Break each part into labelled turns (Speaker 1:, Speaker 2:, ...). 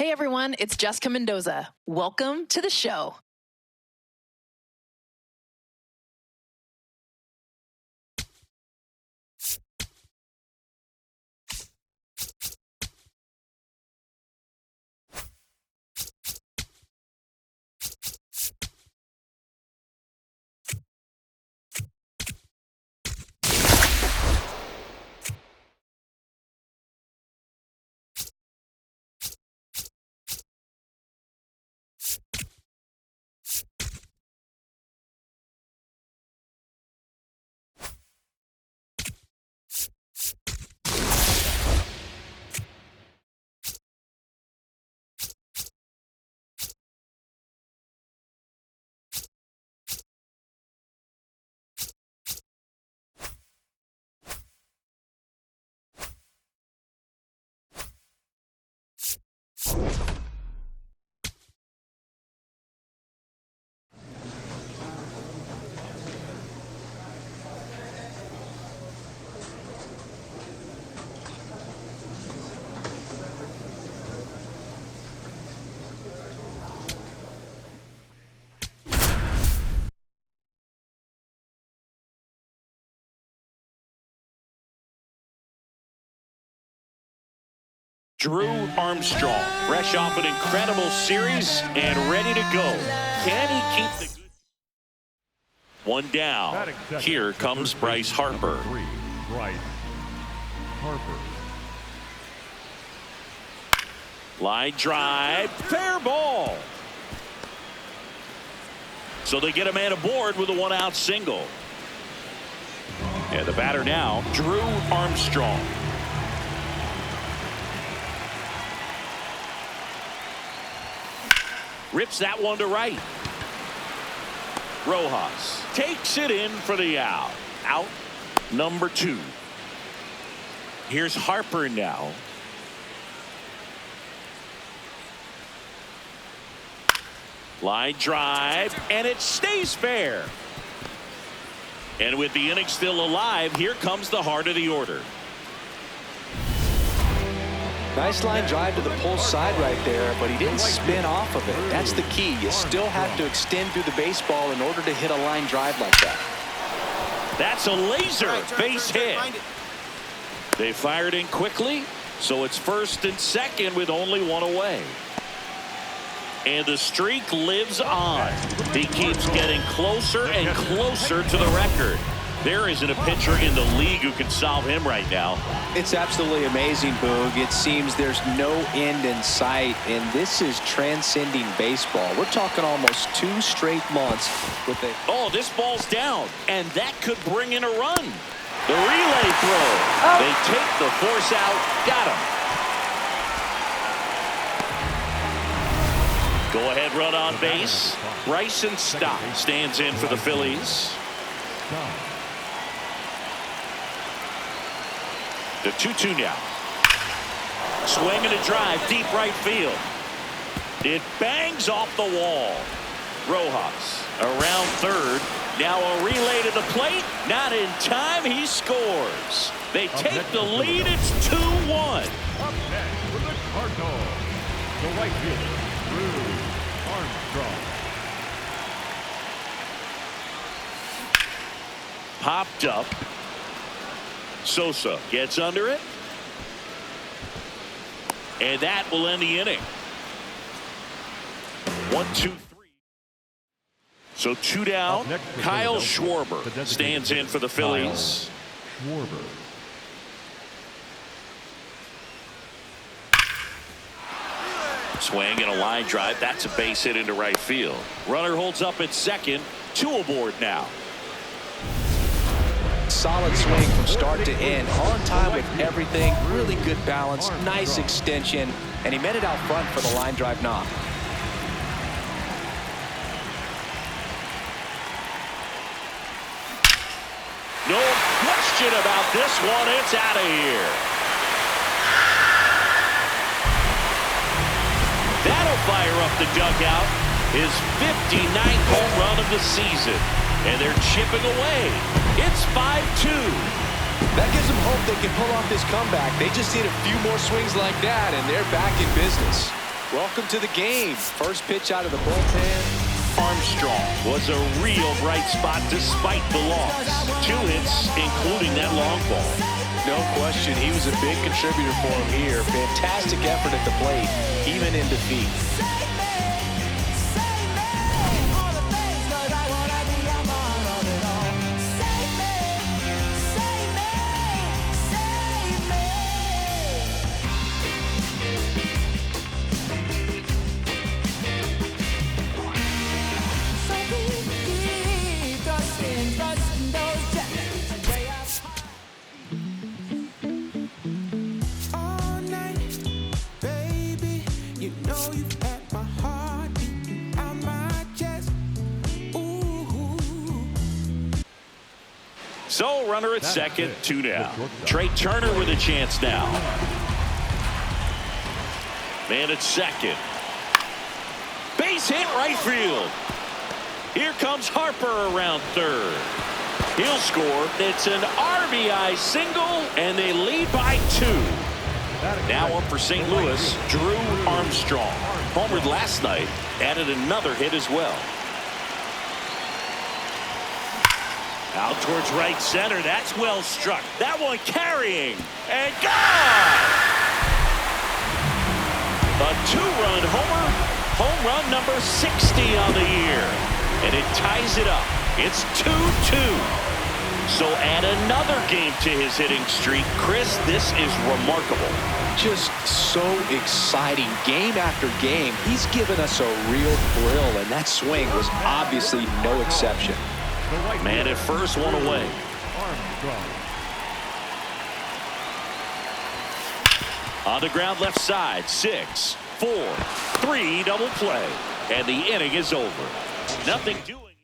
Speaker 1: Hey everyone, it's Jessica Mendoza. Welcome to the show.
Speaker 2: Drew Armstrong, fresh off an incredible series and ready to go. Can he keep the good? One down. Here comes Bryce Harper.
Speaker 3: Bryce Harper.
Speaker 2: Line drive, fair ball. So they get a man aboard with a one-out single. And the batter now, Drew Armstrong. Rips that one to right. Rojas takes it in for the out. Out number 2. Here's Harper now. Line drive, and it stays fair. And with the inning still alive, here comes the heart of the order.
Speaker 4: Nice line drive to the pull side right there, but he didn't spin off of it. That's the key. You still have to extend through the baseball in order to hit a line drive like that.
Speaker 2: That's a laser base hit. They fired in quickly, so it's first and second with only one away. And the streak lives on. He keeps getting closer and closer to the record. There isn't a pitcher in the league who can solve him right now.
Speaker 4: It's absolutely amazing, Boog. It seems there's no end in sight, and this is transcending baseball. We're talking almost 2 straight months with a...
Speaker 2: Oh, this ball's down, and that could bring in a run. The relay throw. They take the force out. Got him. Go-ahead run on base. Bryson Stott stands in for the Phillies. The 2-2 now. Swing and a drive, deep right field. It bangs off the wall. Rojas around third. Now a relay to the plate. Not in time. He scores. They take the lead. It's 2-1.
Speaker 3: Up next with the Cardinals, the right fielder, Drew Armstrong.
Speaker 2: Popped up. Sosa gets under it. And that will end the inning. 1, 2, 3. So 2 down. Kyle Schwarber stands in for the Phillies.
Speaker 3: Schwarber.
Speaker 2: Swing and a line drive. That's a base hit into right field. Runner holds up at second. 2 aboard now.
Speaker 4: Solid swing from start to end, on time with everything, really good balance, nice extension, and he met it out front for the line drive knock.
Speaker 2: No question about this one. It's out of here. That'll fire up the dugout. His 59th home run of the season. And they're chipping away. It's 5-2.
Speaker 4: That gives them hope they can pull off this comeback. They just need a few more swings like that, and they're back in business. Welcome to the game. First pitch out of the bullpen.
Speaker 2: Armstrong was a real bright spot despite the loss. 2 hits, including that long ball.
Speaker 4: No question, he was a big contributor for him here. Fantastic effort at the plate, even in defeat.
Speaker 2: So, runner at second, 2 down. Trey Turner with a chance now. Man at second. Base hit right field. Here comes Harper around third. He'll score. It's an RBI single, and they lead by 2. Now up for St. Louis, Drew Armstrong. Homered last night, added another hit as well. Out towards right center. That's well struck. That one carrying. And gone! A 2-run homer. Home run number 60 on the year. And it ties it up. It's 2-2. So add another game to his hitting streak. Chris, this is remarkable.
Speaker 4: Just so exciting. Game after game, he's given us a real thrill, and that swing was obviously no exception.
Speaker 2: Man at first, 1 away. On the ground left side, 6, 4, 3, double play. And the inning is over. Nothing doing.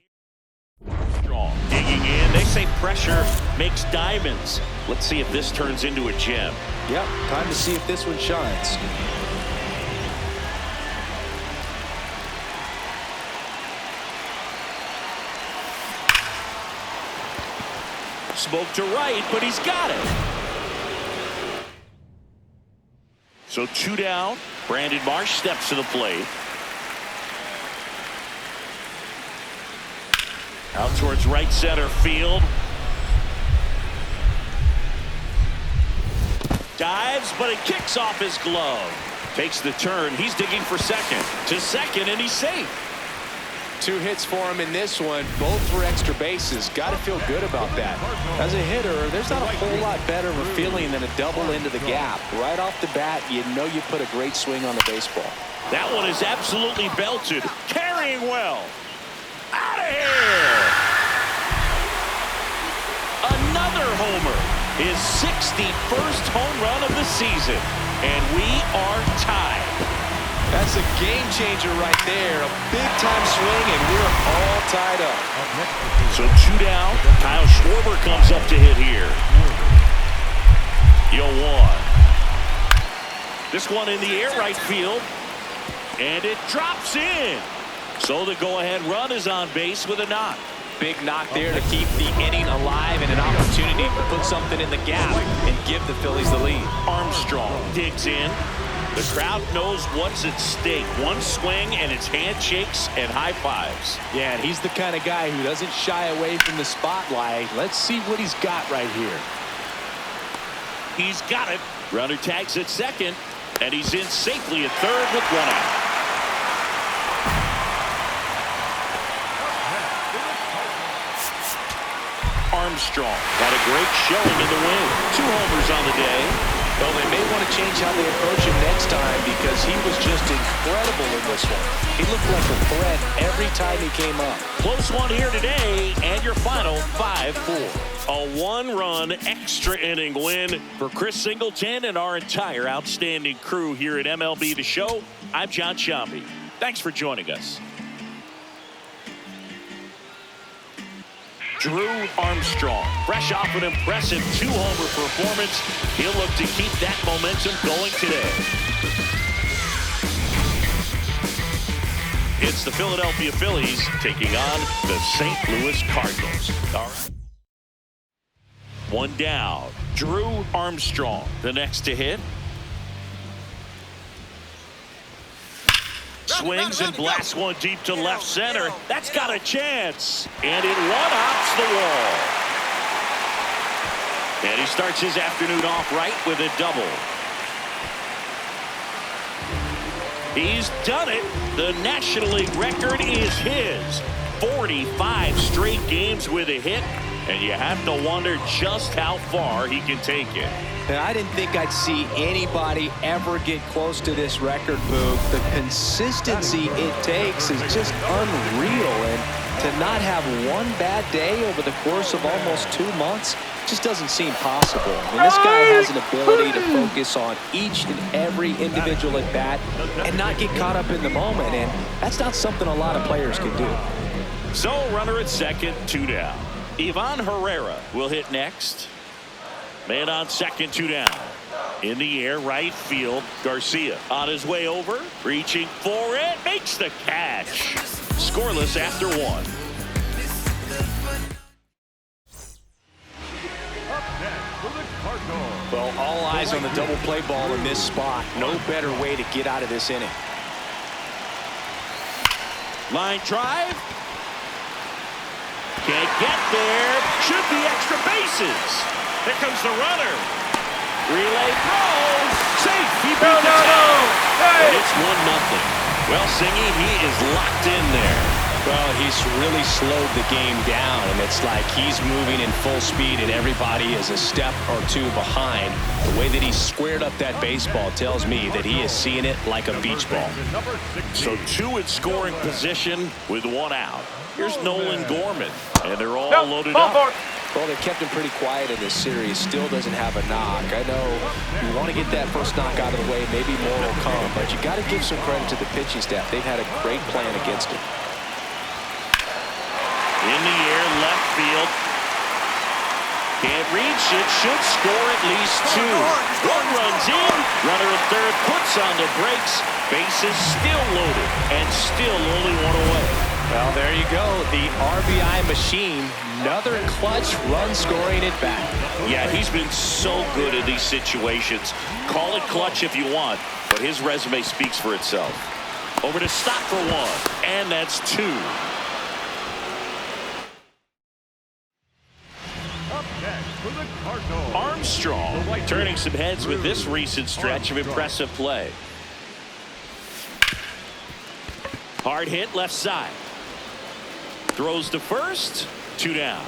Speaker 2: Strong. Digging in. They say pressure makes diamonds. Let's see if this turns into a gem.
Speaker 4: Yep, time to see if this one shines.
Speaker 2: Smoke to right, but he's got it. So 2 down. Brandon Marsh steps to the plate. Out towards right center field. Dives, but it kicks off his glove. Takes the turn. He's digging for second. To second, and he's safe.
Speaker 4: 2 hits for him in this one, both for extra bases. Got to feel good about that. As a hitter, there's not a whole lot better of a feeling than a double into the gap. Right off the bat, you know you put a great swing on the baseball.
Speaker 2: That one is absolutely belted. Carrying well. Out of here. Another homer. His 61st home run of the season. And we are tied.
Speaker 4: That's a game changer right there. A big-time swing, and we're all tied up.
Speaker 2: So 2 down. Kyle Schwarber comes up to hit here. 0-1. This one in the air right field. And it drops in. So the go-ahead run is on base with a knock.
Speaker 4: Big knock there to keep the inning alive and an opportunity to put something in the gap and give the Phillies the lead.
Speaker 2: Armstrong digs in. The crowd knows what's at stake. One swing, and it's handshakes and high fives.
Speaker 4: Yeah, and he's the kind of guy who doesn't shy away from the spotlight. Let's see what he's got right here.
Speaker 2: He's got it. Runner tags at second, and he's in safely at third with 1 out. Armstrong had a great showing in the win. 2 homers on the day.
Speaker 4: Well, they may want to change how they approach him next time because he was just incredible in this one. He looked like a threat every time he came up.
Speaker 2: Close one here today, and your final 5-4. A 1-run extra inning win for Chris Singleton and our entire outstanding crew here at MLB The Show. I'm John Shambi. Thanks for joining us. Drew Armstrong, fresh off an impressive 2-homer performance. He'll look to keep that momentum going today. It's the Philadelphia Phillies taking on the St. Louis Cardinals. All right. 1 down. Drew Armstrong, the next to hit. swings and blasts one deep to left center. That's got a chance. And it one-hops the wall. And he starts his afternoon off right with a double. He's done it. The National League record is his. 45 straight games with a hit. And you have to wonder just how far he can take it.
Speaker 4: And I didn't think I'd see anybody ever get close to this record, Boog. The consistency it takes is just unreal. And to not have one bad day over the course of almost 2 months just doesn't seem possible. I mean, this guy has an ability to focus on each and every individual at bat and not get caught up in the moment. And that's not something a lot of players can do.
Speaker 2: So runner at second, 2 down. Ivan Herrera will hit next. Man on second, 2 down. In the air, right field. Garcia on his way over, reaching for it, makes the catch. Scoreless after 1.
Speaker 3: Up next for the Cardinals.
Speaker 4: Well, all eyes on the double play ball in this spot. No better way to get out of this inning.
Speaker 2: Line drive. Can't get there. Should be extra bases. Here comes the runner. Relay throw. Safe. He beat the tag. And it's 1-0. Well, Singy, he is locked in there.
Speaker 4: Well, he's really slowed the game down, and it's like he's moving in full speed, and everybody is a step or two behind. The way that he squared up that baseball tells me that he is seeing it like a beach ball.
Speaker 2: So 2 in scoring position with 1 out. Here's Nolan Gorman, and they're all loaded up.
Speaker 4: Well, they kept him pretty quiet in this series. Still doesn't have a knock. I know you want to get that first knock out of the way. Maybe more will come, but you got to give some credit to the pitching staff. They've had a great plan against him.
Speaker 2: In the air, left field. Can't reach it. Should score at least 2. 1 runs in. Runner at third puts on the brakes. Bases still loaded and still only 1 away.
Speaker 4: Well, there you go. The RBI machine. Another clutch run scoring at bat.
Speaker 2: Yeah, he's been so good in these situations. Call it clutch if you want, but his resume speaks for itself. Over to Stock for 1, and that's 2.
Speaker 3: Up next for the Cardinals.
Speaker 2: Armstrong turning some heads with this recent stretch of impressive play. Hard hit left side. Throws to first, 2 down.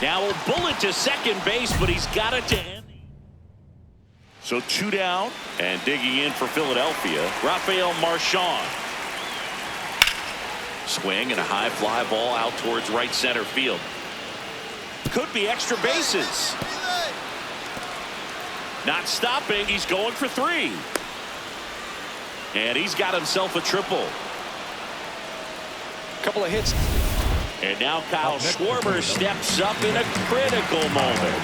Speaker 2: Now a bullet to second base, but he's got it to end. So 2 down, and digging in for Philadelphia, Rafael Marchand. Swing and a high fly ball out towards right center field. Could be extra bases. Not stopping. He's going for 3. And he's got himself a triple.
Speaker 4: Couple of hits.
Speaker 2: And now Kyle Schwarber steps up in a critical moment.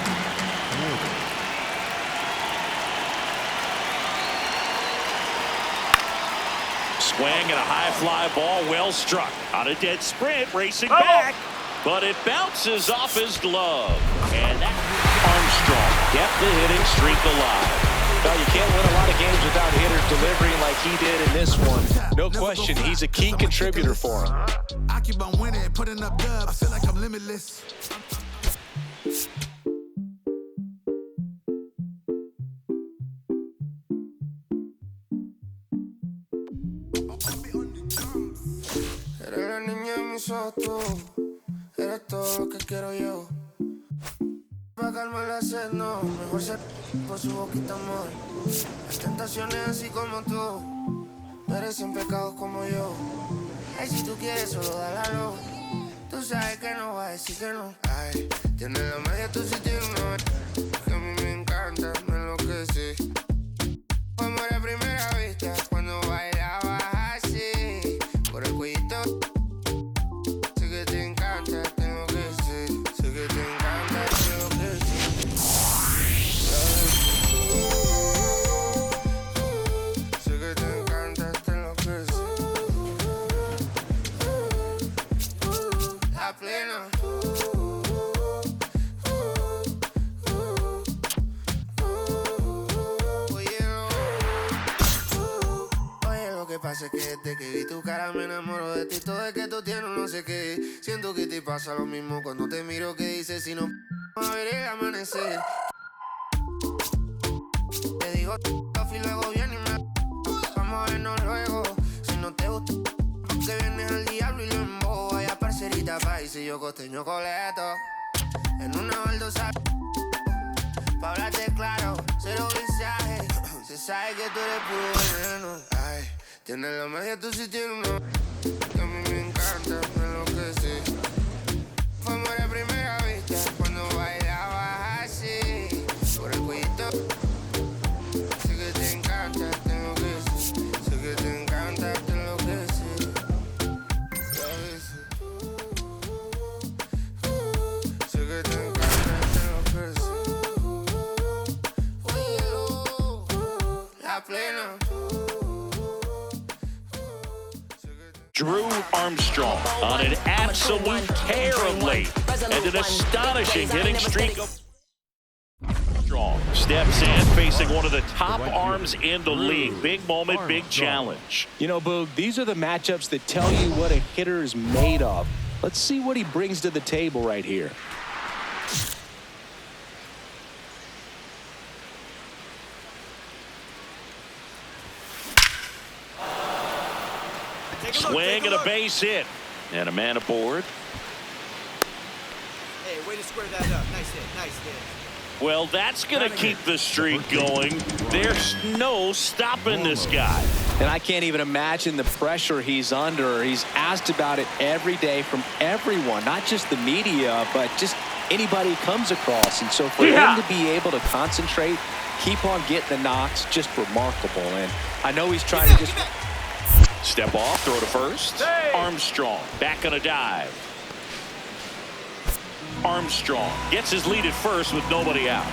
Speaker 2: Swing and a high fly ball, well struck. On a dead sprint, racing back. But it bounces off his glove. And that Armstrong kept the hitting streak alive.
Speaker 4: Well, you can't win a lot of games without hitters delivering like he did in this one. No question, he's a key contributor for him.
Speaker 5: I keep on winning, putting up dubs. I feel like I'm limitless.
Speaker 6: Eres la niña de mis ojos, tú. Eres todo lo que quiero yo. Pa' calmar la sed, no. Mejor ser por su boquita, amor. Las tentaciones así como tú. Merecen pecados como yo. Ay, si tú quieres, solo dálalo. Tú sabes que no va a decir que no. Ay, tienes la media, tú sí tienes una. Que a mí me encanta, me enloquece. Fuimos a primera vista cuando bailabas así. Por el cuellito. Sé que te encanta, te enloquece. Sé que te encanta, te enloquece. Sé que te encanta, te enloquece. pasa es que desde que vi tu cara me enamoro de ti. Todo es que tú tienes un no sé qué. Siento que te pasa lo mismo cuando te miro que dices si no a ver el amanecer. Te digo y luego viene y me vamos a vernos luego. Si no te gusta que vienes al diablo y lo embobo. Vaya parcerita país y yo costeño coleto. En una baldosa pa' hablarte claro, cero visaje. Se sabe que tú eres puro veneno. Ay, tienes la magia, tú sí tienes una que a mí me encanta, me enloquece. Fue amor a primera vista cuando bailabas así. Por el cuellito. Sé que te encanta, te enloquece. Sé que te encanta, te enloquece. Y a veces sé que te encanta, te enloquece. La plena.
Speaker 2: Drew Armstrong on an absolute tear of late and an astonishing hitting streak. Armstrong steps in facing one of the top arms in the league. Big moment, big challenge.
Speaker 4: You know, Boog, these are the matchups that tell you what a hitter is made of. Let's see what he brings to the table right here.
Speaker 2: Swing and a base hit. And a man aboard.
Speaker 7: Hey, way to square that up. Nice hit, nice hit.
Speaker 2: Well, that's going to keep the streak going. There's no stopping this guy.
Speaker 4: And I can't even imagine the pressure he's under. He's asked about it every day from everyone, not just the media, but just anybody he comes across. And so for him to be able to concentrate, keep on getting the knocks, just remarkable. And I know he's trying to just...
Speaker 2: Step off, throw to first. Hey. Armstrong back on a dive. Armstrong gets his lead at first with nobody out.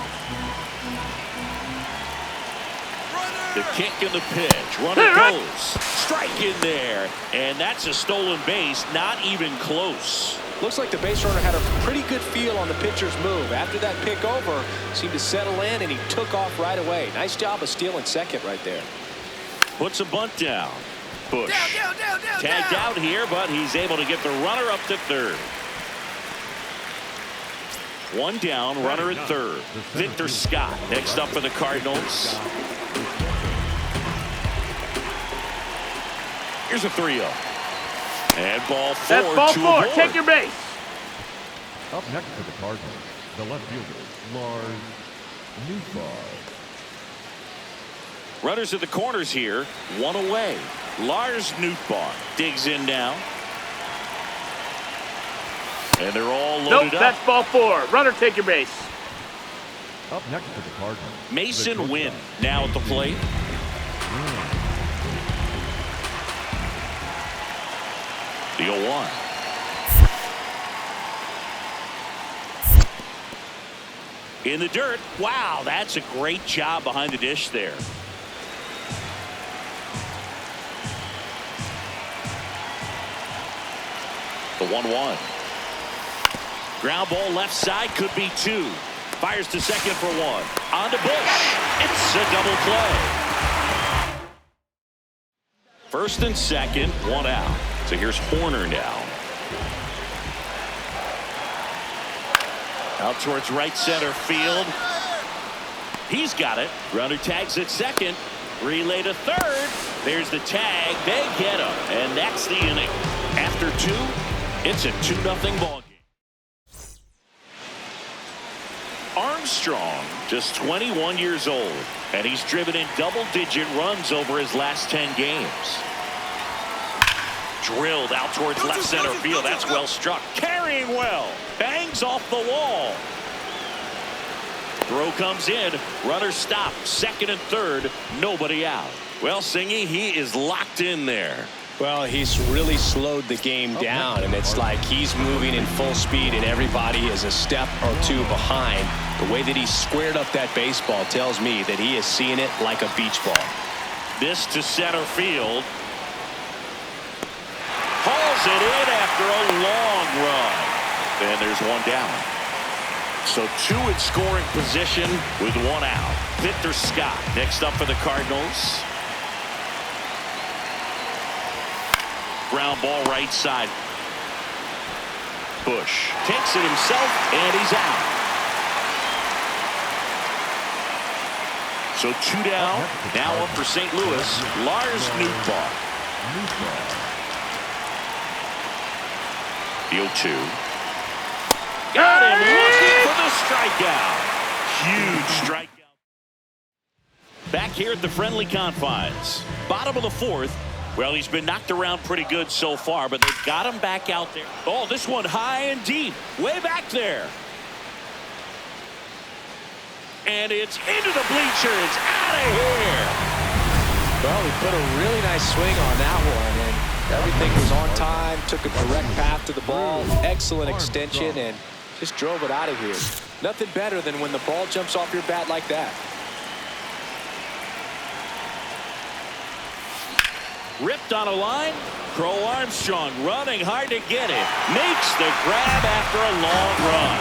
Speaker 2: The kick and the pitch. Runner goes. Strike in there. And that's a stolen base. Not even close.
Speaker 4: Looks like the base runner had a pretty good feel on the pitcher's move. After that pick over, seemed to settle in, and he took off right away. Nice job of stealing second right there.
Speaker 2: Puts a bunt down. Bush tagged out here, but he's able to get the runner up to third. One down, runner at third. Victor Scott next up for the Cardinals. Here's a 3-0. And ball four.
Speaker 8: That's ball
Speaker 2: to
Speaker 8: four.
Speaker 2: aboard.
Speaker 8: Take your base.
Speaker 3: Up next for the Cardinals, the left fielder, Lars Nootbaar.
Speaker 2: Runners at the corners here, one away. Lars Nootbaar digs in now. And they're all loaded up.
Speaker 8: That's ball four. Runner, take your base.
Speaker 3: Up next for the Cardinals,
Speaker 2: Mason Wynn now at the plate. The 0-1. In the dirt. Wow, that's a great job behind the dish there. The 1-1. Ground ball left side, could be two. Fires to second for one. On to Bush. It's a double play. First and second, one out. So here's Horner now. Out towards right center field. He's got it. Runner tags at second. Relay to third. There's the tag. They get him. And that's the inning. After two, it's a 2-0 ball game. Armstrong, just 21 years old, and he's driven in double-digit runs over his last 10 games. Drilled out towards left center field. That's well struck. Carrying well. Bangs off the wall. Throw comes in. Runner stopped. Second and third. Nobody out. Well, Singy, he is locked in there.
Speaker 4: Well, he's really slowed the game down, and it's like he's moving in full speed, and everybody is a step or two behind. The way that he squared up that baseball tells me that he is seeing it like a beach ball.
Speaker 2: This to center field. Hauls it in after a long run. And there's one down. So two in scoring position with one out. Victor Scott next up for the Cardinals. ground ball right side. Bush takes it himself, and he's out. So 2 down. Now up for St. Louis, Lars Nootbaar. The 0-2. Got him looking for the strikeout. Huge strikeout. Back here at the friendly confines. Bottom of the 4th. Well, he's been knocked around pretty good so far, but they've got him back out there. Oh, this one high and deep. Way back there. And it's into the bleachers. Out of here.
Speaker 4: Well, he put a really nice swing on that one, and everything was on time. Took a direct path to the ball. Excellent extension, and just drove it out of here. Nothing better than when the ball jumps off your bat like that.
Speaker 2: Ripped on a line. Crow Armstrong running hard to get it. Makes the grab after a long run.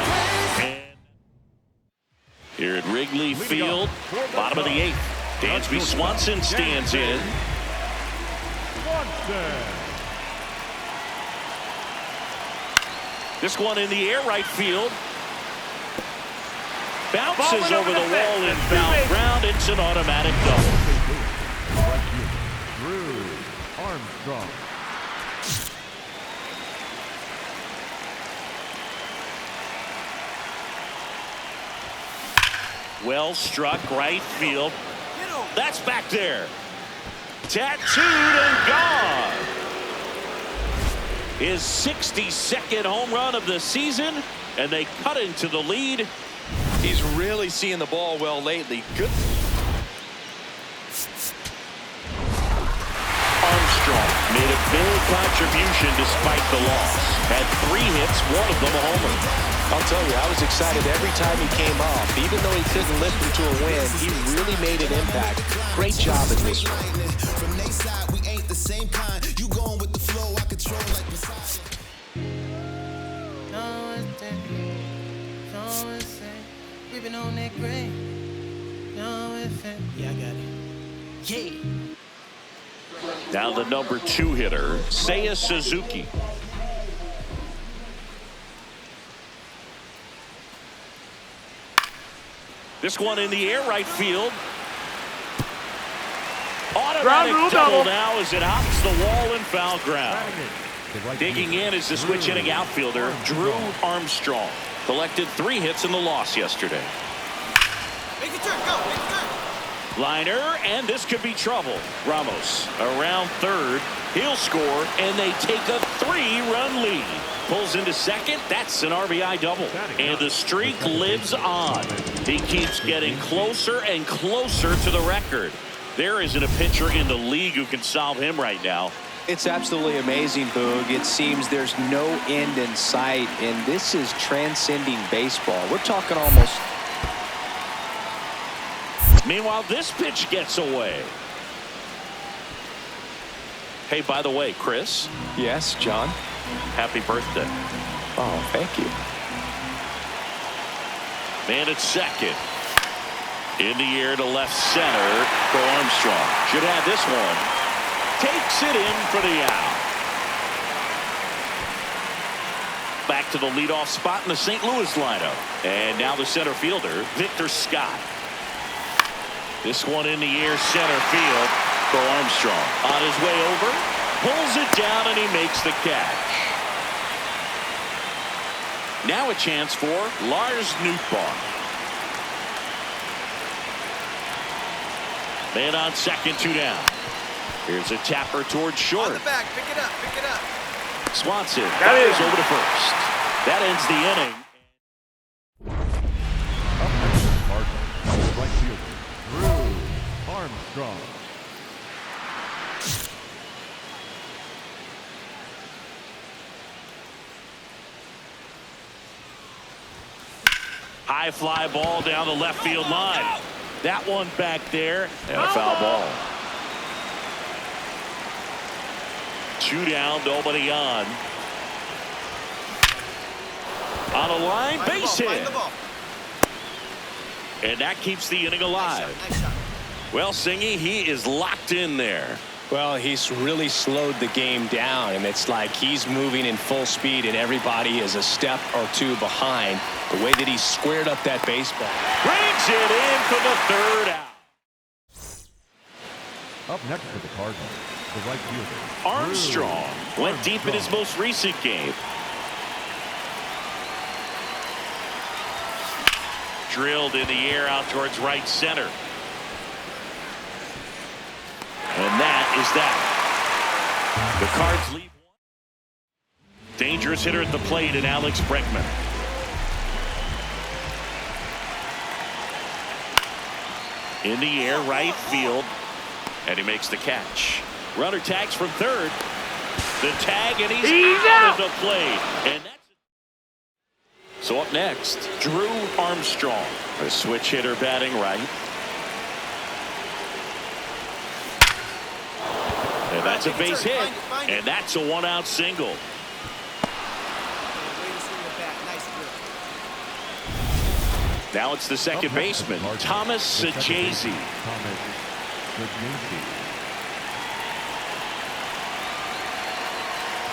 Speaker 2: And here at Wrigley Field, bottom of the 8th. Dansby Swanson stands in. This one in the air, right field. Bounces over the wall in foul ground. It's an automatic double.
Speaker 3: Armstrong.
Speaker 2: Well struck right field. That's back there. Tattooed and gone. His 62nd home run of the season, and they cut into the lead.
Speaker 4: He's really seeing the ball well lately. Good.
Speaker 2: Armstrong made a big contribution despite the loss. Had 3 hits, one of them a homer.
Speaker 4: I'll tell you, I was excited every time he came off. Even though he couldn't lift him to a win, he really made an impact. Great job in this one.
Speaker 6: From their side, we ain't the same kind. You going with the flow, I control like Messiah.
Speaker 7: Ripping on that gray. Yeah, I got it. Yeah.
Speaker 2: Now the number 2 hitter, Seiya Suzuki. This one in the air, right field. Automatic double now as it hops the wall and foul ground. Digging in is the switch hitting outfielder, Drew Armstrong. Collected 3 hits in the loss yesterday.
Speaker 7: Make the turn, go, make the turn.
Speaker 2: Liner, and this could be trouble. Ramos around third. He'll score, and they take a 3-run lead. Pulls into second. That's an RBI double. And the streak lives on. He keeps getting closer and closer to the record. There isn't a pitcher in the league who can solve him right now.
Speaker 4: It's absolutely amazing, Boog. It seems there's no end in sight, and this is transcending baseball. We're talking almost.
Speaker 2: Meanwhile, this pitch gets away. Hey, by the way, Chris.
Speaker 4: Yes, John.
Speaker 2: Happy birthday.
Speaker 4: Oh, thank you.
Speaker 2: Man at second. In the air to left center. For Armstrong. Should have this one. Takes it in for the out. Back to the leadoff spot in the St. Louis lineup. And now the center fielder, Victor Scott. This one in the air center field for Armstrong. On his way over, pulls it down, and he makes the catch. Now a chance for Lars Nootbaar. Man on second, 2 down. Here's a tapper towards short.
Speaker 7: On the back, pick it up, pick it up.
Speaker 2: Swanson fires over to first. That ends the inning.
Speaker 3: Up next, Cardinals right fielder Drew Armstrong.
Speaker 2: High fly ball down the left field line. That one back there, and a foul ball. 2 down, nobody on. On a line, base hit. And that keeps the inning alive.
Speaker 7: Nice shot.
Speaker 2: Well, Singy, he is locked in there.
Speaker 4: Well, he's really slowed the game down, and it's like he's moving in full speed, and everybody is a step or two behind. The way that he squared up that baseball.
Speaker 2: Brings it in for the third out.
Speaker 3: Up next for the Cardinals, the right fielder.
Speaker 2: Armstrong went deep in his most recent game. Drilled in the air out towards right center. And that is that. The Cards leave one. Dangerous hitter at the plate in Alex Bregman. In the air, right field. And he makes the catch. Runner tags from third. The tag, and he's out of the plate. And that's it. So up next, Drew Armstrong, a switch hitter batting right. And that's a base hit, and that's a one-out single. Now it's the second baseman, Thomas Sachazy.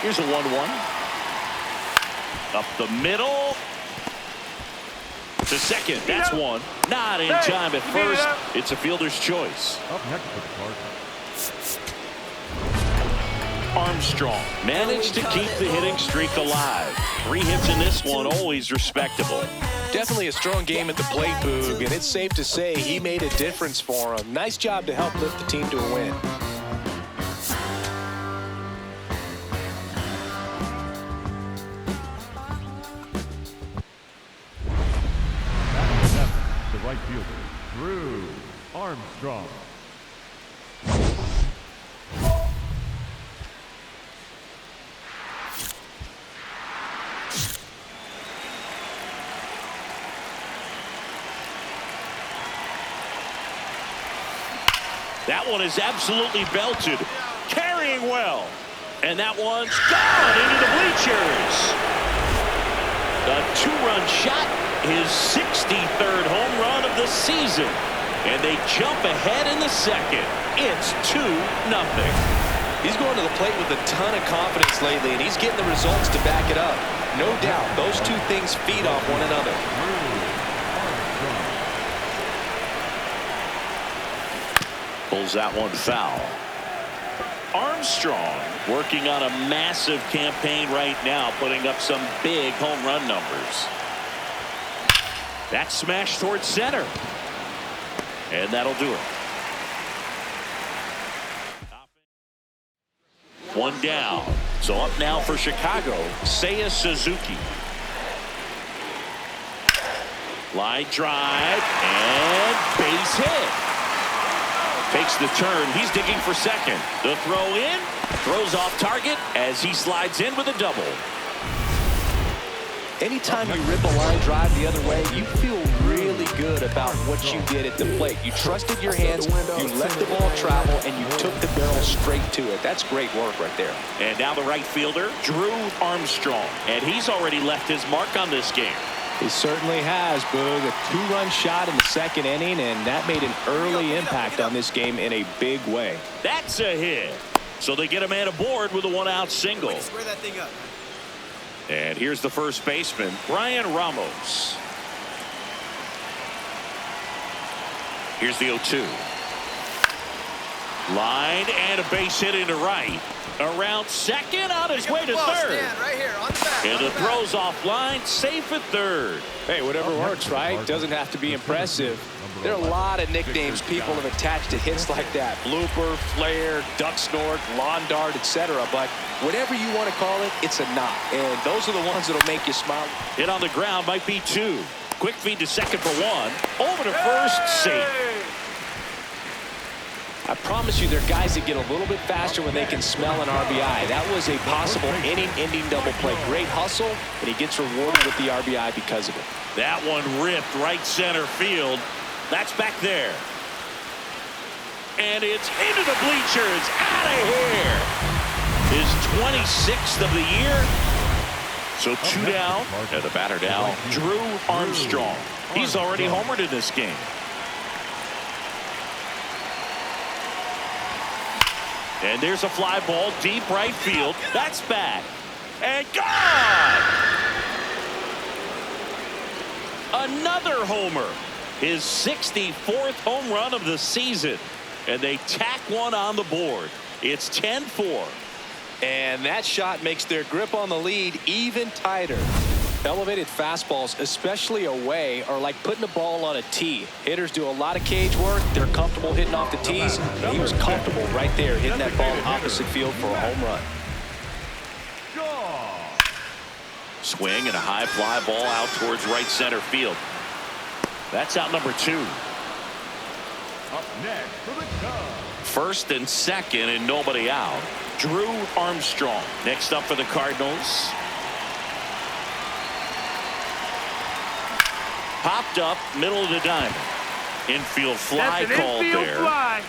Speaker 2: Here's a 1-1. Up the middle. To second, that's one. Not in time at first. It's a fielder's choice.
Speaker 3: Up next for the Cardinals.
Speaker 2: Armstrong managed to keep the hitting streak alive. 3 hits in this one, always respectable.
Speaker 4: Definitely a strong game at the plate, Boog, and it's safe to say he made a difference for him. Nice job to help lift the team to a win.
Speaker 3: The right fielder, Drew Armstrong.
Speaker 2: That one is absolutely belted. Carrying well. And that one's gone into the bleachers. A 2-run shot. His 63rd home run of the season. And they jump ahead in the second. It's 2-0.
Speaker 4: He's going to the plate with a ton of confidence lately, and he's getting the results to back it up. No doubt, those two things feed off one another.
Speaker 2: Pulls that one foul. Armstrong working on a massive campaign right now, putting up some big home run numbers. That smash towards center. And that'll do it. One down. So up now for Chicago, Seiya Suzuki. Line drive and base hit. Takes the turn. He's digging for second. The throw in. Throws off target as he slides in with a double.
Speaker 4: Anytime you rip a line drive the other way, you feel really good about what you did at the plate. You trusted your hands, you let the ball travel, and you took the barrel straight to it. That's great work right there.
Speaker 2: And now the right fielder, Drew Armstrong. And he's already left his mark on this game.
Speaker 4: He certainly has, Boog. A 2-run shot in the second inning, and that made an early impact on this game in a big way.
Speaker 2: That's a hit. So they get a man aboard with a 1-out single.
Speaker 7: Square that thing up.
Speaker 2: And here's the first baseman, Brian Ramos. Here's the 0-2. Line and a base hit into right. Around second, on his way to third.
Speaker 7: Right here, on the back,
Speaker 2: and the throw's offline, safe at third.
Speaker 4: Hey, whatever works, right? Doesn't have to be impressive. There are a lot of nicknames people have attached to hits like that. Blooper, flare, duck snort, lawn dart, etc. But whatever you want to call it, it's a knock. And those are the ones that'll make you smile.
Speaker 2: Hit on the ground might be 2. Quick feed to second for 1. Over to first, safe.
Speaker 4: I promise you, there are guys that get a little bit faster when they can smell an RBI. That was a possible inning-ending double play. Great hustle, and he gets rewarded with the RBI because of it.
Speaker 2: That one ripped right center field. That's back there. And it's into the bleachers. Out of here. His 26th of the year. So 2 down. And the batter now, Drew Armstrong. He's already homered in this game. And there's a fly ball deep right field. That's back. And gone! Another homer. His 64th home run of the season. And they tack one on the board. It's 10-4.
Speaker 4: And that shot makes their grip on the lead even tighter. Elevated fastballs, especially away, are like putting a ball on a tee. Hitters do a lot of cage work. They're comfortable hitting off the tees. He was comfortable right there hitting that ball opposite field for a home run.
Speaker 2: Swing and a high fly ball out towards right center field. That's out number 2.
Speaker 3: Up next for the Cubs.
Speaker 2: First and second and nobody out. Drew Armstrong next up for the Cardinals. Popped up middle of the diamond. Infield fly
Speaker 8: That's an
Speaker 2: called
Speaker 8: infield
Speaker 2: there.
Speaker 8: Fly.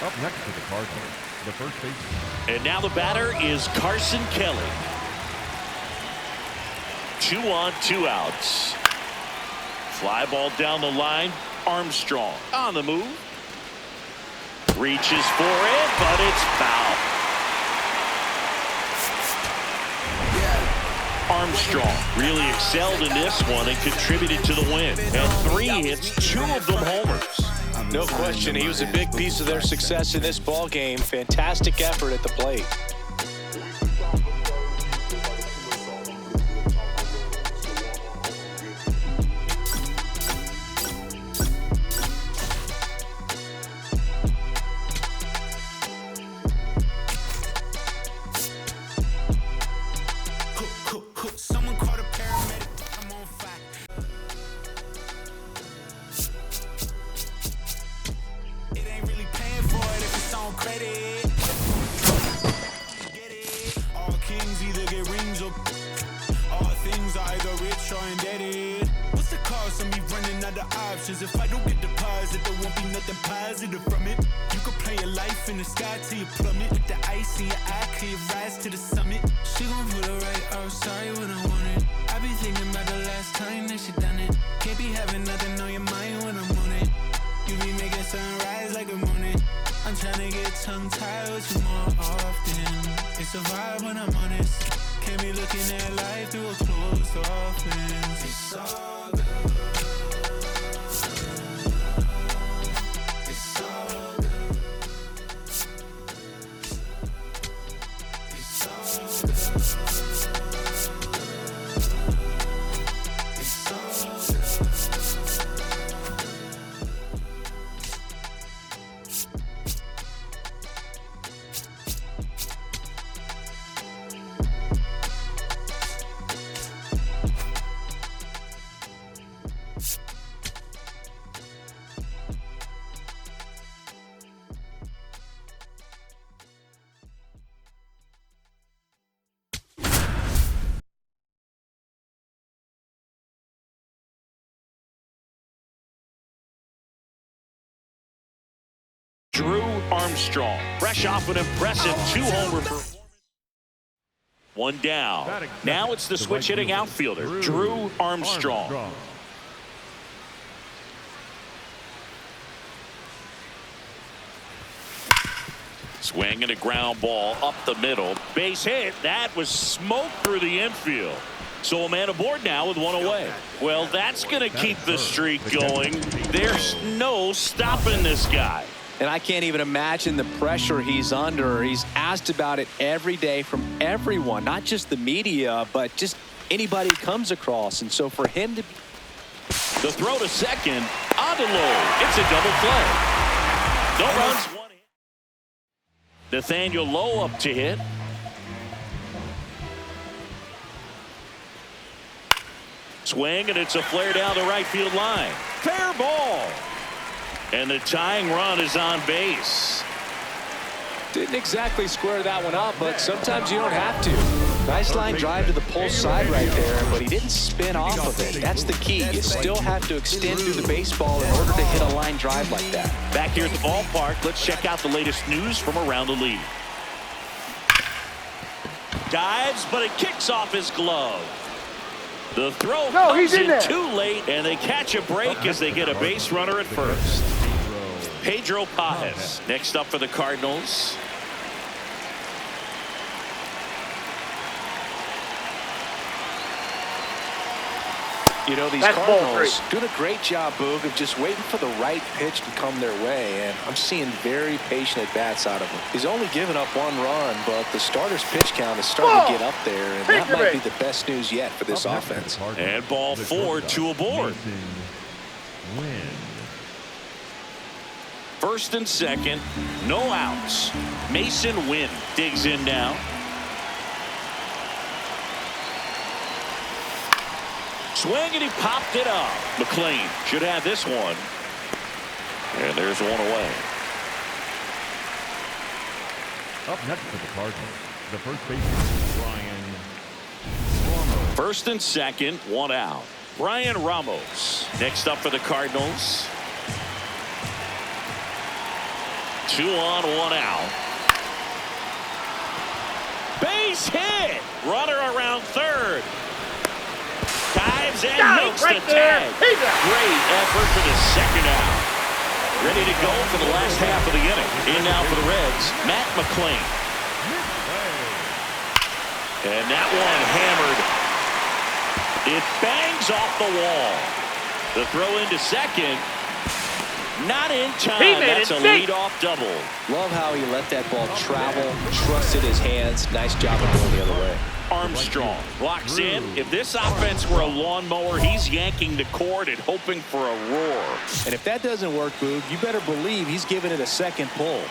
Speaker 3: Up next for the Cardinals, the first baseman.
Speaker 2: And now the batter is Carson Kelly. 2 on, 2 outs. Fly ball down the line. Armstrong on the move. Reaches for it, but it's foul. Armstrong really excelled in this one and contributed to the win. Had 3 hits, 2 of them homers.
Speaker 4: No question, he was a big piece of their success in this ball game. Fantastic effort at the plate.
Speaker 6: Someone called a paramedic. I'm on fire. It ain't really paying for it if it's on credit. Get it? All kings either get rings or all things are either rich or indebted. What's the cost of me running out of options? If I don't get deposit, there won't be nothing positive from it. You could play your life in the sky till you plummet. With the ice in your eye, till you rise to the summit. She gon' put it right outside when I want it. I be thinking about the last time that she done it. Can't be having nothing on your mind when I'm on it. You be making sunrise like a morning. I'm tryna get tongue-tied with you more often. It's a vibe when I'm honest. Can't be looking at life through a closed off lens. It's all good. It's all good. It's all good. It's all good.
Speaker 2: Drew Armstrong, fresh off an impressive 2-homer performance. 1 down. Now it's the switch hitting outfielder, Drew Armstrong. Swing and a ground ball up the middle. Base hit. That was smoke through the infield. So a man aboard now with 1 away. Well, that's going to keep the streak going. There's no stopping this guy.
Speaker 4: And I can't even imagine the pressure he's under. He's asked about it every day from everyone, not just the media, but just anybody he comes across. And so for him to...
Speaker 2: The throw to second, on to low. It's a double play. No runs, 1 hit. Nathaniel Lowe up to hit. Swing, and it's a flare down the right field line. Fair ball. And the tying run is on base.
Speaker 4: Didn't exactly square that one up, but sometimes you don't have to. Nice line drive to the pull side right there, but he didn't spin off of it. That's the key. You still have to extend through the baseball in order to hit a line drive like that.
Speaker 2: Back here at the ballpark, let's check out the latest news from around the league. Dives, but it kicks off his glove. The throw
Speaker 8: No, he's
Speaker 2: comes
Speaker 8: in there.
Speaker 2: too late, and they catch a break as they get a base runner at first. Pedro Pajes next up for the Cardinals.
Speaker 4: You know, these Cardinals doing a great job, Boog, of just waiting for the right pitch to come their way, and I'm seeing very patient at-bats out of him. He's only given up 1 run, but the starter's pitch count is starting to get up there, and that might be the best news yet for this offense.
Speaker 2: And ball 4, 2 aboard. First and second, no outs. Mason Wynn digs in now. Swing, and he popped it up. McLean should have this one. And there's one away.
Speaker 3: Up next for the Cardinals, the first baseman, Brian Ramos.
Speaker 2: First and second, 1 out. Brian Ramos next up for the Cardinals. 2 on, 1 out. Base hit. Runner around third. Dives and makes the tag. Great effort for the second out. Ready to go for the last half of the inning. In now for the Reds, Matt McLean. And that one hammered. It bangs off the wall. The throw into second. Not in time. That's a leadoff double.
Speaker 4: Love how he let that ball travel, trusted his hands. Nice job of going the other way.
Speaker 2: Armstrong locks in. If this offense were a lawnmower, he's yanking the cord and hoping for a roar.
Speaker 4: And if that doesn't work, Boog, you better believe he's giving it a second pull.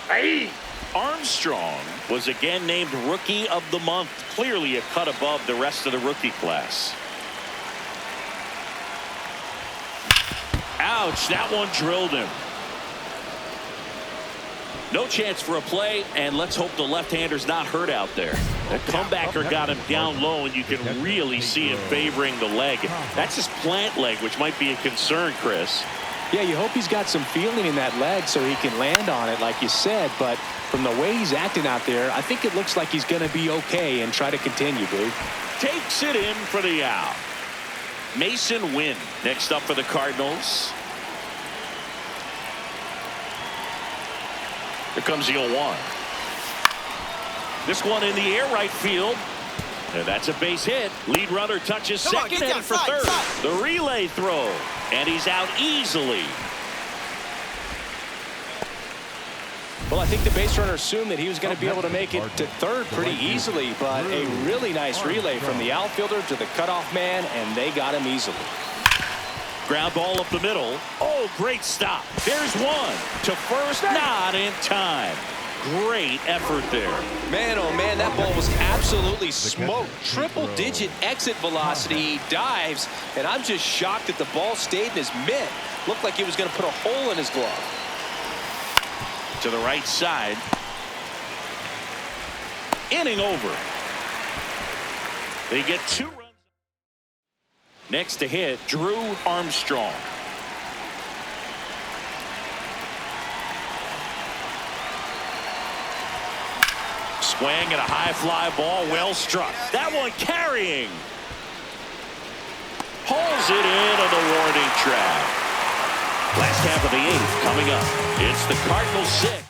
Speaker 2: Hey! Armstrong was again named Rookie of the Month. Clearly a cut above the rest of the rookie class. Ouch, that one drilled him. No chance for a play, and let's hope the left-hander's not hurt out there. The comebacker got him down low, and you can really see him favoring the leg. That's his plant leg, which might be a concern, Chris.
Speaker 4: Yeah, you hope he's got some feeling in that leg so he can land on it, like you said. But from the way he's acting out there, I think it looks like he's going to be okay and try to continue, Boog.
Speaker 2: Takes it in for the out. Mason Wynn next up for the Cardinals. Here comes the 0-1. This one in the air right field. And that's a base hit. Lead runner touches second, headed for third. The relay throw. And he's out easily.
Speaker 4: Well, I think the base runner assumed that he was going to be able to make it to third pretty easily, but a really nice relay from the outfielder to the cutoff man, and they got him easily.
Speaker 2: Ground ball up the middle. Oh, great stop. There's one. To first, not in time. Great effort there.
Speaker 4: Man, oh man, that ball was absolutely smoked. Triple-digit exit velocity. He dives, and I'm just shocked that the ball stayed in his mitt. Looked like he was going to put a hole in his glove.
Speaker 2: To the right side. Inning over. They get 2 runs. Next to hit, Drew Armstrong. Swing at a high fly ball, well struck. That one carrying. Hauls it in on the warning track. Last half of the 8th coming up. It's the Cardinals 6.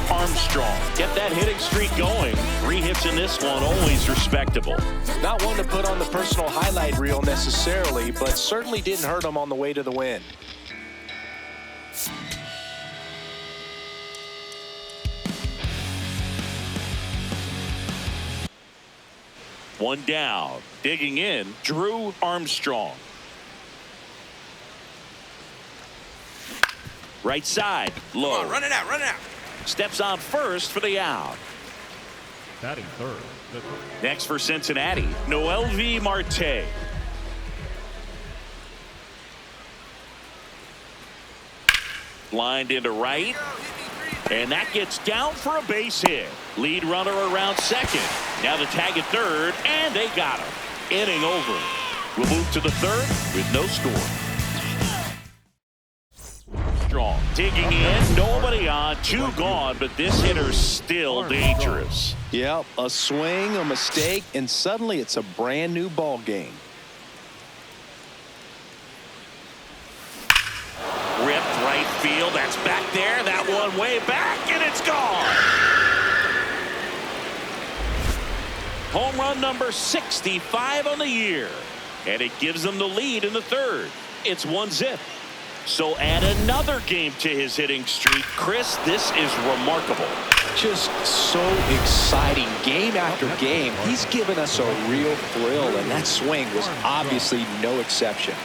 Speaker 2: Armstrong get that hitting streak going. 3 hits in this one, always respectable.
Speaker 4: Not one to put on the personal highlight reel necessarily, but certainly didn't hurt him on the way to the win.
Speaker 2: One down. Digging in, Drew Armstrong. Right side, low.
Speaker 7: Come on, run it out, run it out.
Speaker 2: Steps on first for the out.
Speaker 3: Batting third.
Speaker 2: Next for Cincinnati, Noelvi Marte. Lined into right. And that gets down for a base hit. Lead runner around second. Now the tag at third, and they got him. Inning over. We'll move to the third with no score. Armstrong digging in, nobody on, 2 gone, but this hitter's still dangerous.
Speaker 4: Yep, a swing, a mistake, and suddenly it's a brand new ball game.
Speaker 2: Ripped right field, that's back there, that one way back, and it's gone. Home run number 65 on the year, and it gives them the lead in the 3rd. It's 1-0. So add another game to his hitting streak. Chris, this is remarkable.
Speaker 4: Just so exciting game after game. He's given us a real thrill, and that swing was obviously no exception.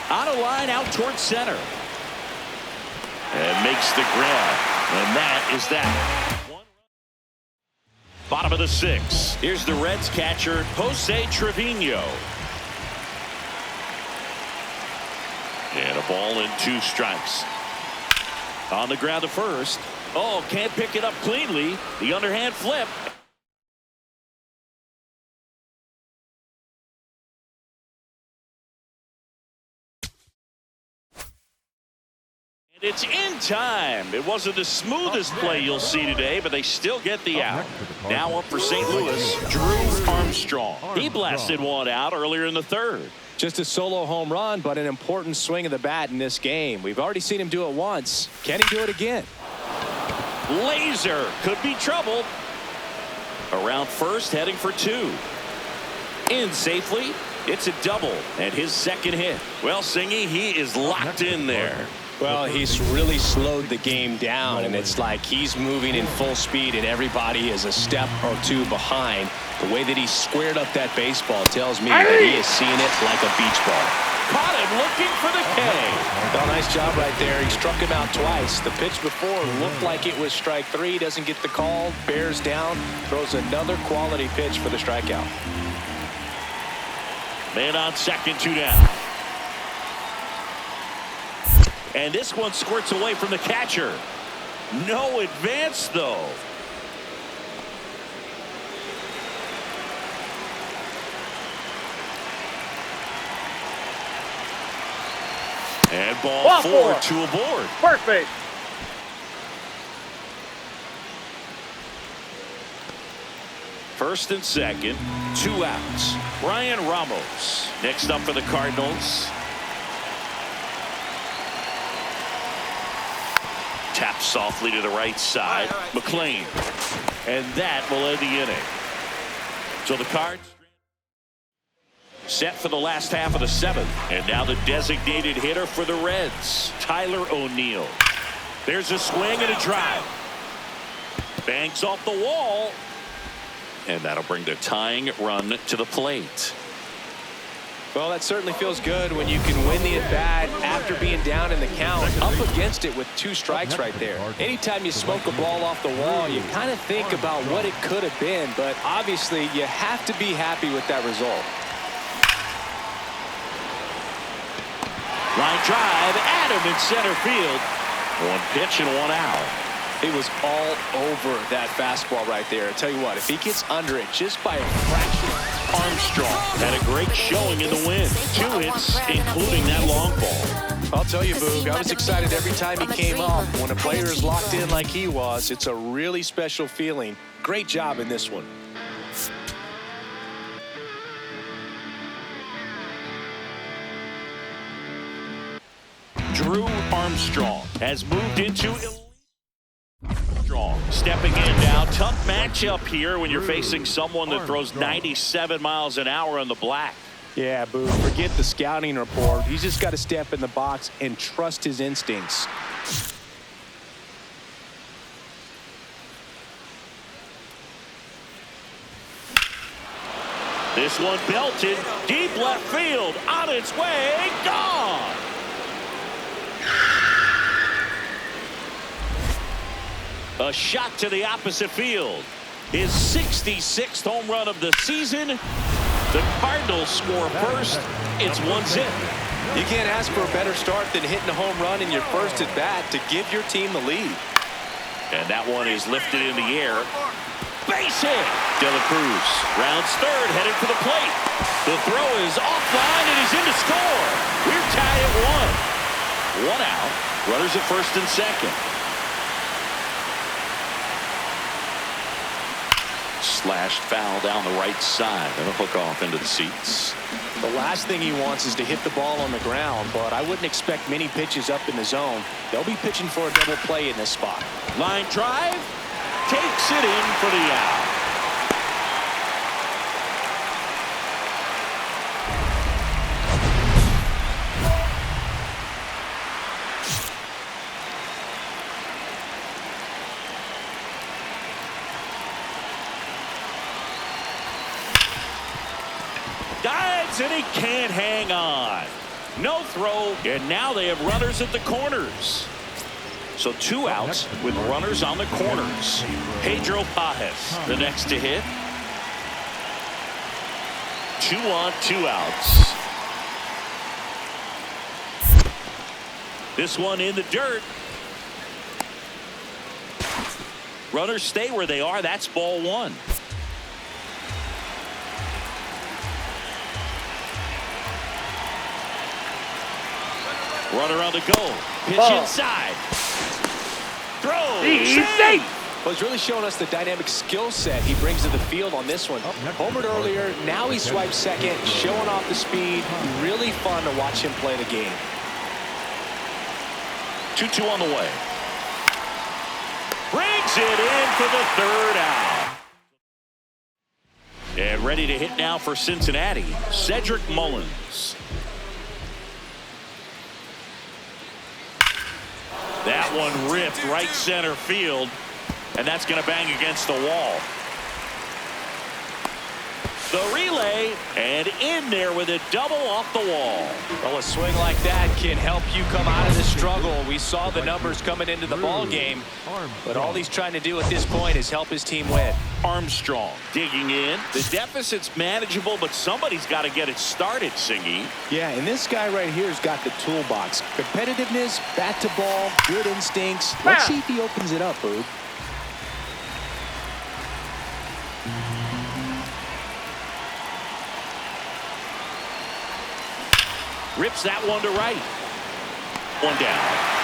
Speaker 2: On a line out towards center. And makes the grab. And that is that. Bottom of the 6th. Here's the Reds catcher, Jose Trevino. And a ball and 2 strikes. On the ground to first. Oh, can't pick it up cleanly. The underhand flip. It's in time. It wasn't the smoothest play you'll see today, but they still get the out. Now up for St. Louis, Drew Armstrong. He blasted one out earlier in the 3rd.
Speaker 4: Just a solo home run, but an important swing of the bat in this game. We've already seen him do it once. Can he do it again?
Speaker 2: Laser could be trouble. Around first, heading for 2. In safely. It's a double and his 2nd hit. Well, Singy, he is locked in there.
Speaker 4: Well, he's really slowed the game down, and it's like he's moving in full speed and everybody is a step or 2 behind. The way that he squared up that baseball tells me that he is seeing it like a beach ball.
Speaker 2: Caught him looking for the K.
Speaker 4: Well, nice job right there. He struck him out twice. The pitch before looked like it was strike 3. Doesn't get the call. Bears down. Throws another quality pitch for the strikeout.
Speaker 2: Man on second, 2 down. And this one squirts away from the catcher. No advance, though. And ball 4, 2 aboard.
Speaker 8: First base.
Speaker 2: First and second, 2 outs. Brian Ramos next up for the Cardinals. Tap softly to the right side. McLean. And that will end the inning. So the Cards set for the last half of the 7th. And now the designated hitter for the Reds, Tyler O'Neill. There's a swing and a drive. Banks off the wall. And that'll bring the tying run to the plate.
Speaker 4: Well, that certainly feels good when you can win the at-bat after being down in the count, up against it with 2 strikes right there. Anytime you smoke a ball off the wall, you kind of think about what it could have been, but obviously you have to be happy with that result.
Speaker 2: Line drive, Adam in center field. 1 pitch and 1 out.
Speaker 4: He was all over that fastball right there. I tell you what, if he gets under it just by a fraction.
Speaker 2: Armstrong had a great showing in the win. 2 hits, including that long ball.
Speaker 4: I'll tell you, Boog, I was excited every time he came up. When a player is locked in like he was, it's a really special feeling. Great job in this one.
Speaker 2: Drew Armstrong has moved into Strong stepping in now. Tough matchup here when you're facing someone that throws 97 miles an hour on the black.
Speaker 4: Yeah, Boo, forget the scouting report. He's just got to step in the box and trust his instincts.
Speaker 2: This one belted deep left field, on its way, gone. A shot to the opposite field. His 66th home run of the season. The Cardinals score first. It's 1-0.
Speaker 4: You can't ask for a better start than hitting a home run in your first at bat to give your team the lead.
Speaker 2: And that one is lifted in the air. Base hit. De La Cruz rounds third, headed for the plate. The throw is offline and he's in to score. We're tied at 1. 1 out. Runners at first and second. Slashed foul down the right side. That'll hook off into the seats.
Speaker 4: The last thing he wants is to hit the ball on the ground, but I wouldn't expect many pitches up in the zone. They'll be pitching for a double play in this spot.
Speaker 2: Line drive. Takes it in for the out. Dives and he can't hang on. No throw, and now they have runners at the corners. So 2 outs with runners on the corners. Pedro Pajes, the next to hit. 2 on, 2 outs. This one in the dirt. Runners stay where they are. That's ball 1. Runner on the go. Pitch inside. Throw.
Speaker 8: Safe.
Speaker 4: Well, he's really showing us the dynamic skill set he brings to the field on this one. Homered earlier, now he swipes second, showing off the speed. Really fun to watch him play the game.
Speaker 2: 2-2 on the way. Brings it in for the 3rd out. And ready to hit now for Cincinnati, Cedric Mullins. That one ripped right center field, and that's going to bang against the wall. The relay, and in there with a double off the wall.
Speaker 4: Well, a swing like that can help you come out of the struggle. We saw the numbers coming into the ball game, but all he's trying to do at this point is help his team win.
Speaker 2: Armstrong digging in. The deficit's manageable, but somebody's got to get it started, Singy.
Speaker 4: Yeah, and this guy right here has got the toolbox. Competitiveness, bat to ball, good instincts. Let's see if he opens it up, Boog.
Speaker 2: Rips that one to right. 1 down.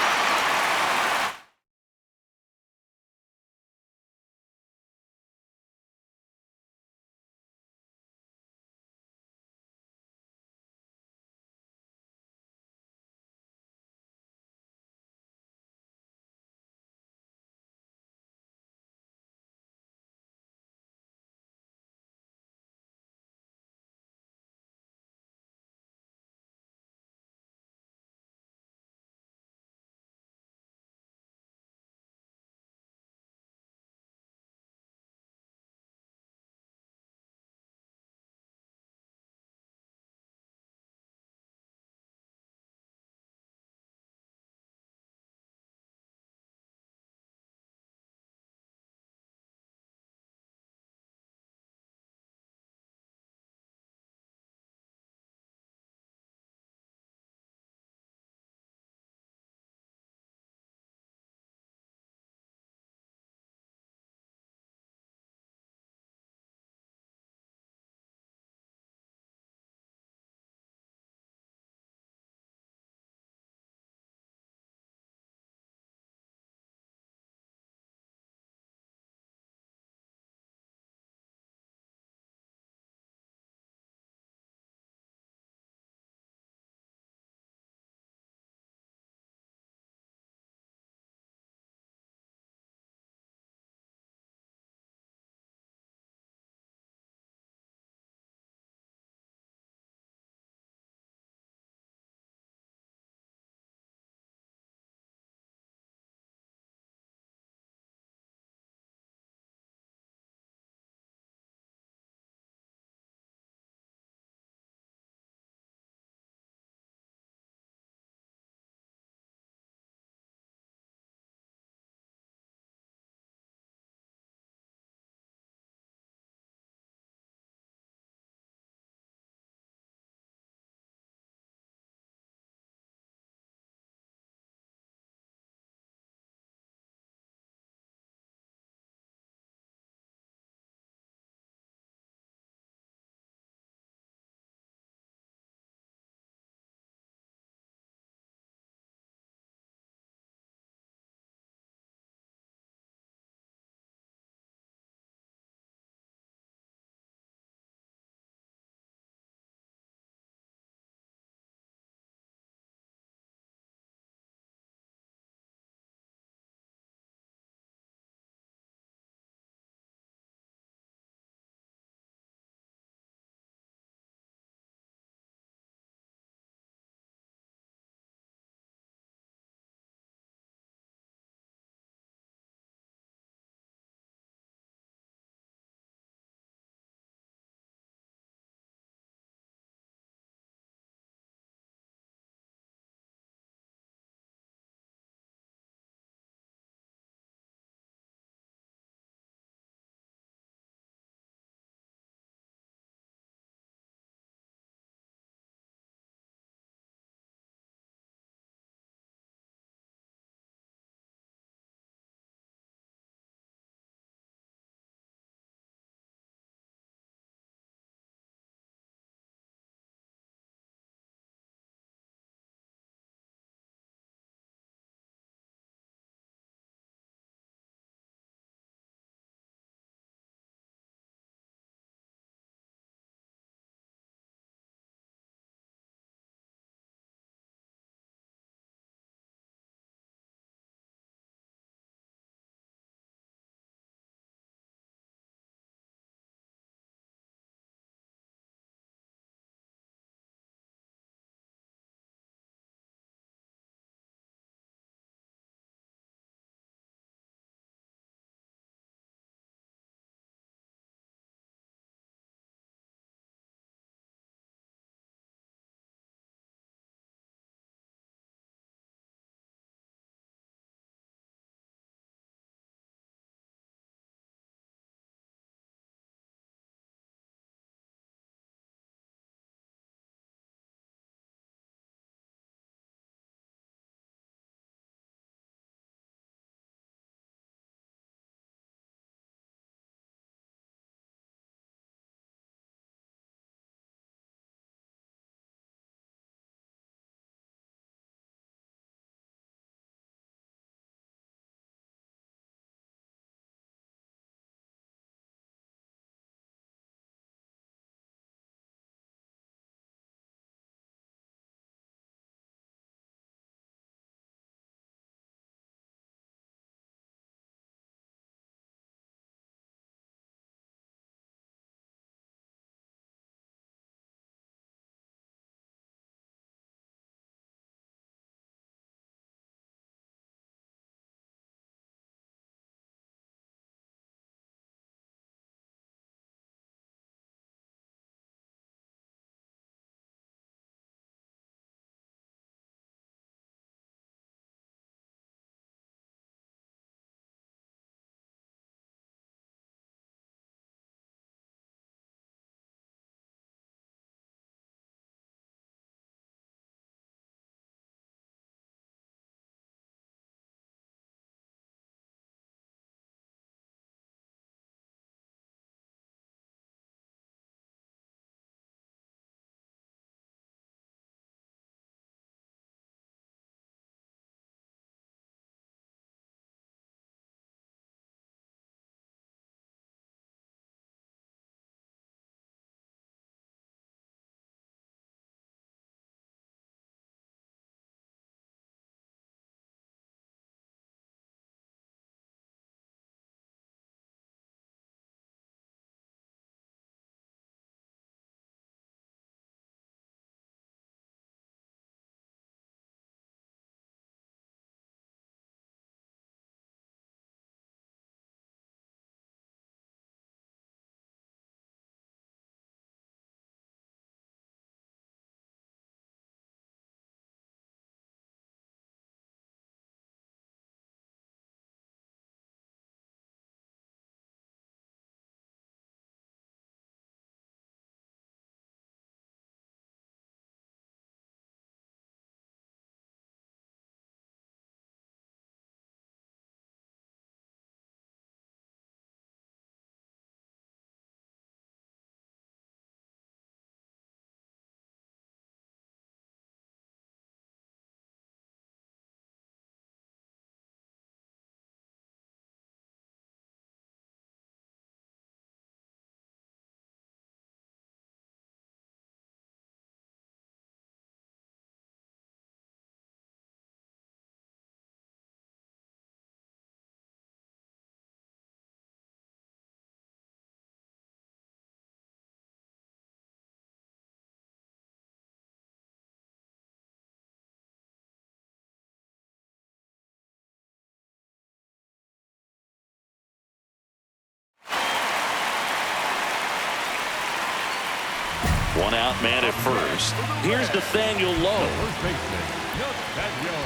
Speaker 2: One out man at first. Here's Nathaniel Lowe.
Speaker 3: First baseman, Nathaniel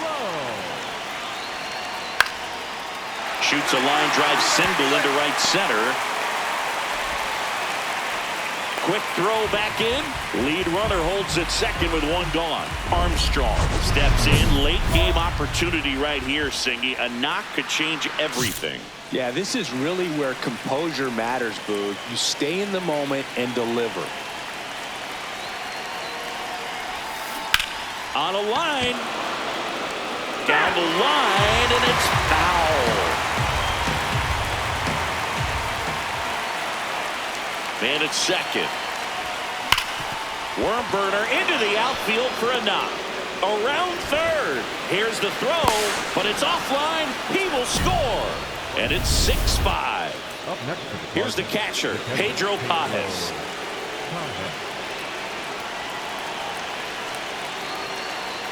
Speaker 3: Lowe.
Speaker 2: Shoots a line drive single into right center. Quick throw back in. Lead runner holds at second with one gone. Armstrong steps in. Late game opportunity right here, Singy. A knock could change everything.
Speaker 4: Yeah, this is really where composure matters, Boog. You stay in the moment and deliver.
Speaker 2: On a line. Down the line, and it's foul. Man at second. Worm burner into the outfield for a knock. Around third. Here's the throw, but it's offline. He will score. And it's 6-5.
Speaker 3: Up next,
Speaker 2: Here's the catcher, Pedro Pajes.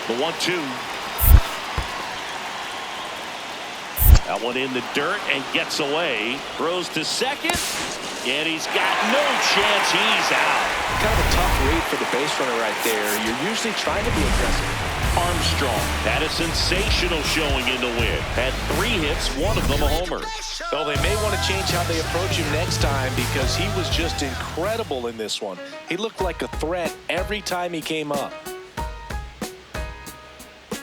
Speaker 2: The 1-2. That one in the dirt and gets away. Throws to second. And he's got no chance. He's out.
Speaker 4: Kind of a tough read for the base runner right there. You're usually trying to be aggressive.
Speaker 2: Armstrong had a sensational showing in the win. Had 3 hits, one of them a homer.
Speaker 4: Well, they may want to change how they approach him next time because he was just incredible in this one. He looked like a threat every time he came up.